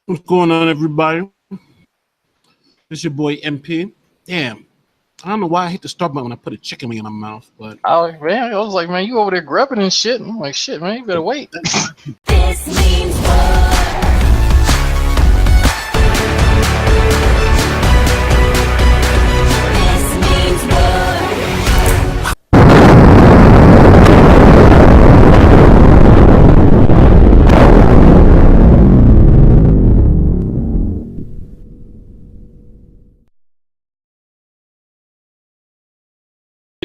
What's going on, everybody? This your boy MP. Damn, I don't know why I hit the start button when I put a chicken wing in my mouth, but Oh man, I was like, man, you over there grubbing and shit. I'm like, shit, man, you better wait. This means war. This means war.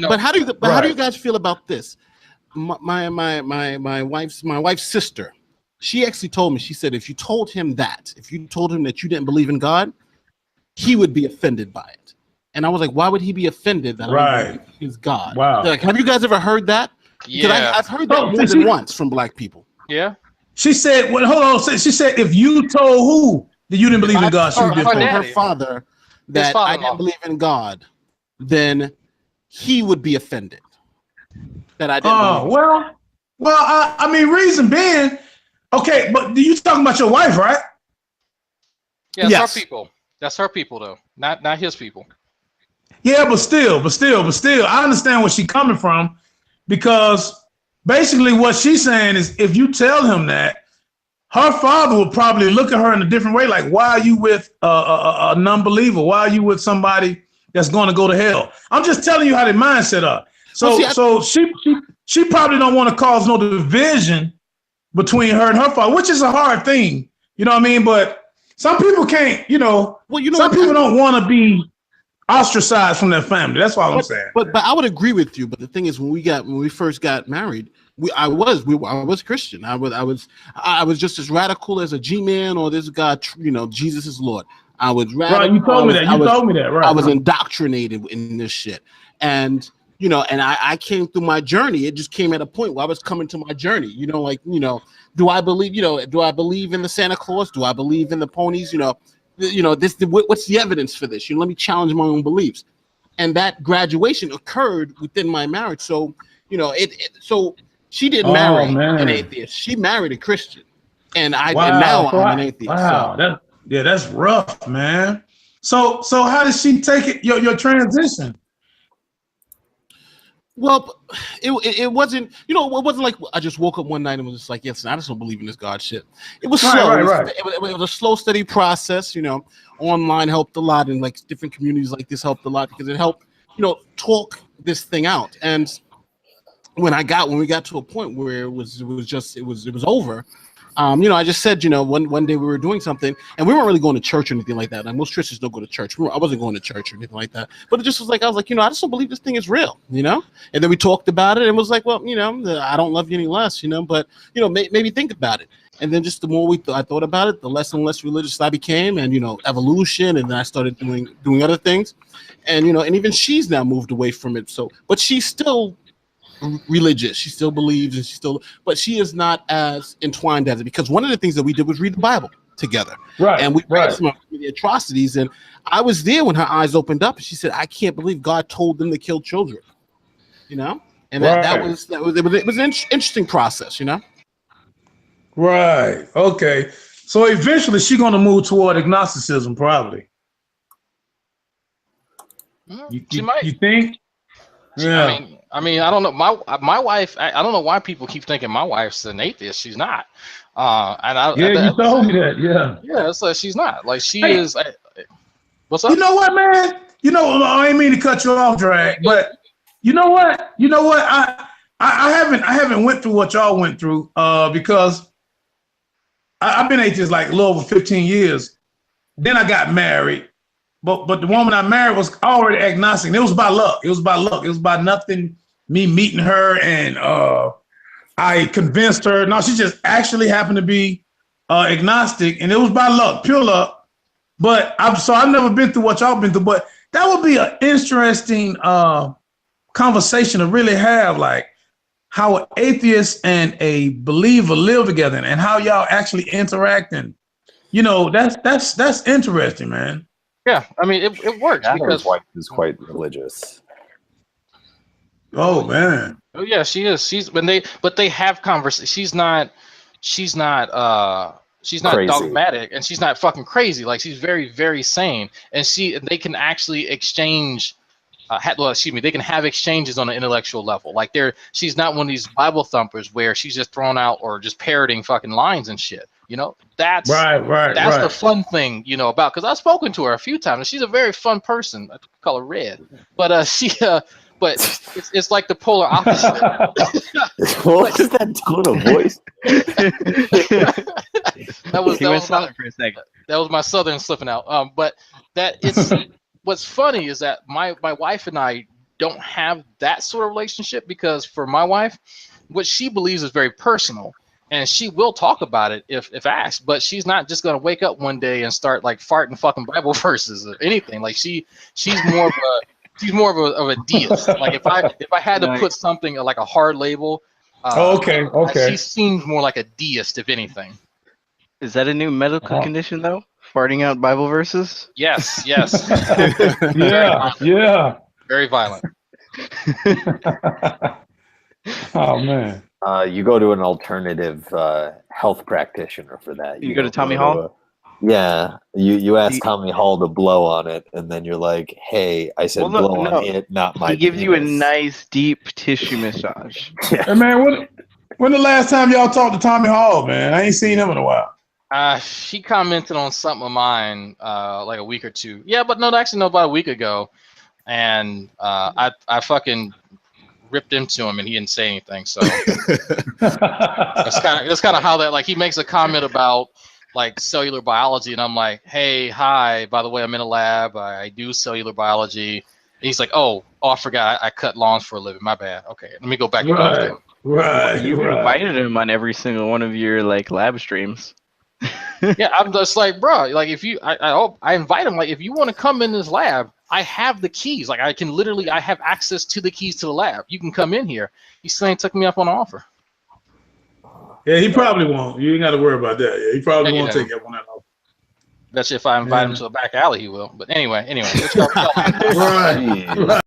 but how do you guys feel about this? My wife's sister, she actually told me. She said if you told him that you didn't believe in God, he would be offended by it. And I was like, why would he be offended that I don't believe he's God? Wow. Like, have you guys ever heard that? Yeah, I've heard that more than once from black people. yeah. She said, well, hold on. She said, if you told who that you didn't believe in God, she would be Told offended. her father that I didn't believe in God, then he would be offended that I didn't. Oh, well, I mean, reason being, okay, but you talking about your wife, right? Yeah, Yes. her people. That's her people, though, not his people. Yeah, but still, I understand where she's coming from, because basically what she's saying is, if you tell him that, her father will probably look at her in a different way. Like, why are you with a non-believer? Why are you with somebody that's going to go to hell? I'm just telling you how their mindset are. So, she probably don't want to cause no division between her and her father, which is a hard thing. You know what I mean? But some people can't. Some people don't want to be ostracized from their family. That's all I'm saying. But I would agree with you. But the thing is, when we first got married, I was Christian. I was just as radical as a G-man or this guy. Jesus is Lord. I was radical. Right, you told me that. You told me that. Right. I was indoctrinated in this shit, and I came through my journey. It just came at a point where I was coming to my journey. Do I believe? Do I believe in the Santa Claus? Do I believe in the ponies? What's the evidence for this? Let me challenge my own beliefs. And that graduation occurred within my marriage. So, so she didn't marry an atheist. She married a Christian. And now I'm an atheist. Wow. So. That's rough, man. So how did she take it, your transition? Well, it wasn't, it wasn't like I just woke up one night and was just like, yes, I just don't believe in this God shit. It was slow. Right. It was a slow, steady process. Online helped a lot, and like different communities like this helped a lot because it helped, talk this thing out. And when we got to a point where it was over. I just said, one day we were doing something and we weren't really going to church or anything like that. Like most Christians don't go to church. I wasn't going to church or anything like that. But it just was like, I was like, I just don't believe this thing is real, And then we talked about it and was like, well, I don't love you any less, but, maybe think about it. And then just the more I thought about it, the less and less religious I became, and, evolution. And then I started doing other things. And, and even she's now moved away from it. So, but she's still religious. She still believes, and but she is not as entwined as it, because one of the things that we did was read the Bible together, right? And we read some of the atrocities, and I was there when her eyes opened up, and she said, "I can't believe God told them to kill children," and that was an interesting process, Right. Okay. So eventually, she's going to move toward agnosticism, probably. She might. You think? Yeah. I mean, I don't know. My wife. I don't know why people keep thinking my wife's an atheist. She's not. You told me that. Yeah. Yeah, so she's not. Like she is. What's up? You know what, man? I ain't mean to cut you off, Drag, but you know what? I haven't went through what y'all went through because I've been atheist like a little over 15 years. Then I got married. But the woman I married was already agnostic. And it was by luck. It was by nothing. Me meeting her and I convinced her. No, she just actually happened to be agnostic, and it was by luck, pure luck. But I've never been through what y'all been through. But that would be an interesting conversation to really have, like how an atheist and a believer live together, and how y'all actually interact. And that's interesting, man. Yeah, I mean it works because his wife is quite religious. Oh man. Oh yeah, she is. But they have conversation. She's not She's not Crazy. dogmatic, and she's not fucking crazy. Like, she's very, very sane, and they can actually exchange. They can have exchanges on an intellectual level. Like, she's not one of these Bible thumpers where she's just thrown out or just parroting fucking lines and shit. You know, that's the fun thing, you know, about, because I've spoken to her a few times, and she's a very fun person. I call her Red, but but it's like the polar opposite. What is that tone of voice? that was my southern slipping out. But what's funny is that my wife and I don't have that sort of relationship, because for my wife, what she believes is very personal, and she will talk about it if asked, but she's not just gonna wake up one day and start like farting fucking Bible verses or anything. Like, she's more of a deist. Like, if I had to put something like a hard label, okay. she seems more like a deist, if anything. Is that a new medical condition though? Farting out Bible verses? Yes. Yeah. Very violent. Oh man. You go to an alternative health practitioner for that. You go to Tommy Hall? Yeah. You ask Tommy Hall to blow on it, and then you're like, hey, I said blow on it, not my He gives you a penis. nice deep tissue massage. Hey man, when the last time y'all talked to Tommy Hall, man? I ain't seen him in a while. She commented on something of mine like a week or two. Yeah, but about a week ago. And I fucking ripped into him, and he didn't say anything. So that's kind of how that, like, he makes a comment about like cellular biology, and I'm like, hey, hi, by the way, I'm in a lab. I do cellular biology. And he's like, oh, I forgot. I cut lawns for a living. My bad. Okay, let me go back. Right. You've invited him on every single one of your like lab streams. Yeah, I'm just like, bro, like, if you, I invite him, like, if you want to come in this lab, I have the keys. Like, I have access to the keys to the lab. You can come in here. He still ain't took me up on an offer. Yeah, he probably won't. You ain't got to worry about that. Yeah, he probably won't take up on that offer. That's if I invite him to a back alley, he will. But anyway. Right.